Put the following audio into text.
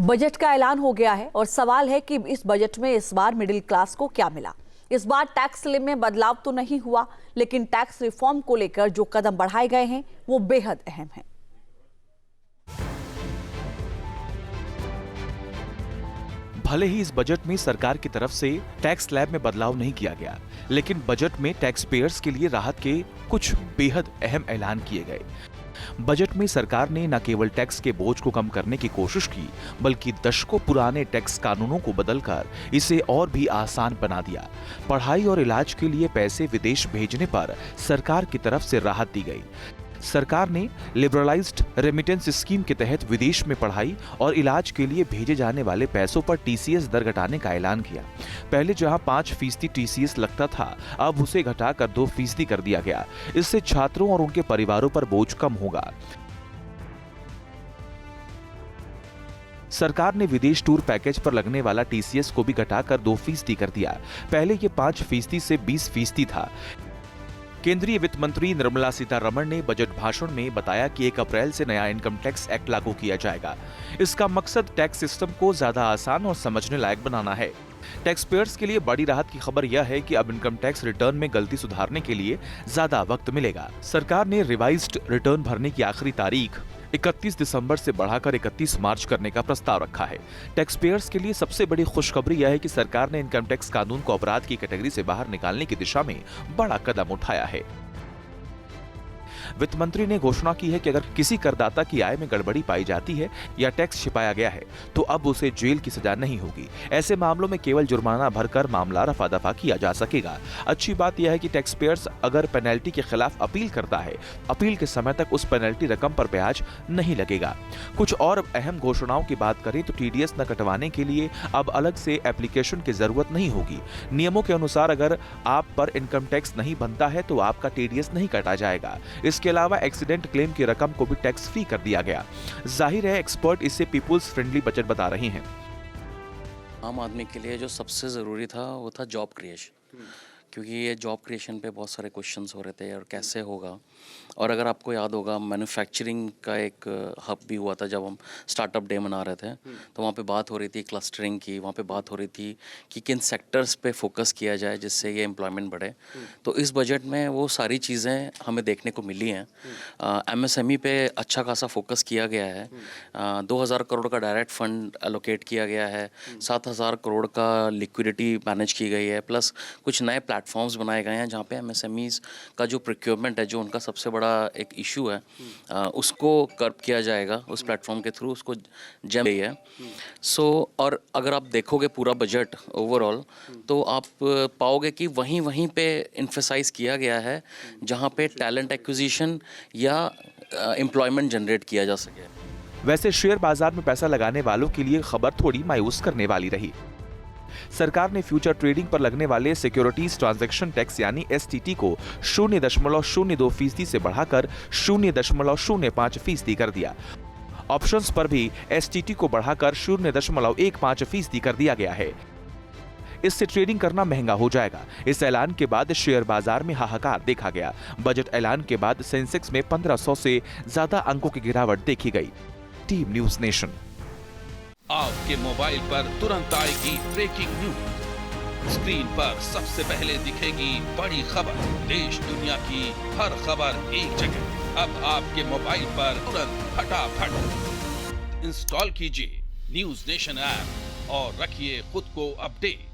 Budget का ऐलान हो गया है और सवाल है कि इस बजट में इस बार मिडिल क्लास को क्या मिला। इस बार टैक्स स्लैब में बदलाव तो नहीं हुआ, लेकिन टैक्स रिफॉर्म को लेकर जो कदम बढ़ाए गए हैं वो बेहद अहम है। भले ही इस बजट में सरकार की तरफ से टैक्स स्लैब में बदलाव नहीं किया गया, लेकिन बजट में टैक्स पेयर्स के लिए राहत के कुछ बेहद अहम ऐलान किए गए। बजट में सरकार ने न केवल टैक्स के बोझ को कम करने की कोशिश की, बल्कि दशकों पुराने टैक्स कानूनों को बदलकर इसे और भी आसान बना दिया। पढ़ाई और इलाज के लिए पैसे विदेश भेजने पर सरकार की तरफ से राहत दी गई। सरकार ने लिबरलाइज्ड रेमिटेंस स्कीम के तहत विदेश में पढ़ाई और इलाज के लिए भेजे जाने वाले पैसों पर टीसीएस दर घटाने का ऐलान किया। पहले जहां 5% टीसीएस लगता था, अब उसे घटाकर 2% कर दिया गया। इससे छात्रों और उनके परिवारों पर बोझ कम होगा। सरकार ने विदेश टूर पैकेज पर लगने वाला टीसीएस को भी घटाकर 2% कर दिया। पहले ये 5% से 20% था। केंद्रीय वित्त मंत्री निर्मला सीतारमण ने बजट भाषण में बताया कि 1 अप्रैल से नया इनकम टैक्स एक्ट लागू किया जाएगा। इसका मकसद टैक्स सिस्टम को ज्यादा आसान और समझने लायक बनाना है। टैक्स पेयर्स के लिए बड़ी राहत की खबर यह है कि अब इनकम टैक्स रिटर्न में गलती सुधारने के लिए ज्यादा वक्त मिलेगा। सरकार ने रिवाइज्ड रिटर्न भरने की आखिरी तारीख 31 दिसंबर से बढ़ाकर 31 मार्च करने का प्रस्ताव रखा है। टैक्स पेयर्स के लिए सबसे बड़ी खुशखबरी यह है कि सरकार ने इनकम टैक्स कानून को अपराध की कैटेगरी से बाहर निकालने की दिशा में बड़ा कदम उठाया है। वित्त मंत्री ने घोषणा की है कि अगर किसी करदाता की आय में गड़बड़ी पाई जाती है या टैक्स छिपाया गया है, तो अब उसे जेल की सजा नहीं होगी। ऐसे मामलों में केवल जुर्माना भरकर मामला रफा दफा किया जा सकेगा। अच्छी बात यह है कि टैक्स पेयर्स अगर पेनल्टी के खिलाफ अपील करता है, अपील के समय तक उस पेनल्टी रकम पर ब्याज नहीं लगेगा। कुछ और अहम घोषणाओं की बात करें तो टीडीएस न कटवाने के लिए अब अलग से एप्लीकेशन की जरूरत नहीं होगी। नियमों के अनुसार अगर आप पर इनकम टैक्स नहीं बनता है तो आपका टीडीएस नहीं काटा जाएगा। इसके अलावा एक्सीडेंट क्लेम की रकम को भी टैक्स फ्री कर दिया गया। जाहिर है एक्सपर्ट इसे पीपुल्स फ्रेंडली बजट बता रहे हैं। आम आदमी के लिए जो सबसे ज़रूरी था वो था जॉब क्रिएशन, क्योंकि ये जॉब क्रिएशन पे बहुत सारे क्वेश्चंस हो रहे थे और कैसे होगा। और अगर आपको याद होगा, मैन्युफैक्चरिंग का एक हब भी हुआ था जब हम स्टार्टअप डे मना रहे थे, तो वहाँ पे बात हो रही थी क्लस्टरिंग की, वहाँ पे बात हो रही थी कि किन सेक्टर्स पे फोकस किया जाए जिससे ये एम्प्लॉयमेंट बढ़े। तो इस बजट में वो सारी चीज़ें हमें देखने को मिली हैं। एमएसएमई पे अच्छा खासा फोकस किया गया है। 2000 करोड़ का डायरेक्ट फंड एलोकेट किया गया है, 7000 करोड़ का लिक्विडिटी मैनेज की गई है, प्लस कुछ नए प्लेटफॉर्म्स बनाए गए हैं जहाँ पे एमएसएमईज का जो प्रोक्योरमेंट है, जो उनका सबसे बड़ा एक इशू है, उसको कर्ब किया जाएगा उस प्लेटफॉर्म के थ्रू। उसको जम गई है। और अगर आप देखोगे पूरा बजट ओवरऑल, तो आप पाओगे कि वहीं पे इन्फेसाइज किया गया है जहाँ पे टैलेंट एक्विजिशन या एम्प्लॉयमेंट जनरेट किया जा सके। वैसे शेयर बाजार में पैसा लगाने वालों के लिए खबर थोड़ी मायूस करने वाली रही। सरकार ने फ्यूचर ट्रेडिंग पर लगने वाले सिक्योरिटीज ट्रांजैक्शन टैक्स यानी एसटीटी को 0.02% से बढ़ाकर 0.05% कर दिया। ऑप्शंस पर भी एसटीटी को बढ़ाकर 0.15% कर दिया गया है। इससे ट्रेडिंग करना महंगा हो जाएगा। इस ऐलान के बाद शेयर बाजार में हाहाकार देखा गया। बजट ऐलान के बाद सेंसेक्स में 1500 से ज्यादा अंकों की गिरावट देखी गई। Team news nation. आपके मोबाइल पर तुरंत आएगी ब्रेकिंग न्यूज। स्क्रीन पर सबसे पहले दिखेगी बड़ी खबर। देश दुनिया की हर खबर एक जगह। अब आपके मोबाइल पर तुरंत फटाफट इंस्टॉल कीजिए न्यूज नेशन ऐप और रखिए खुद को अपडेट।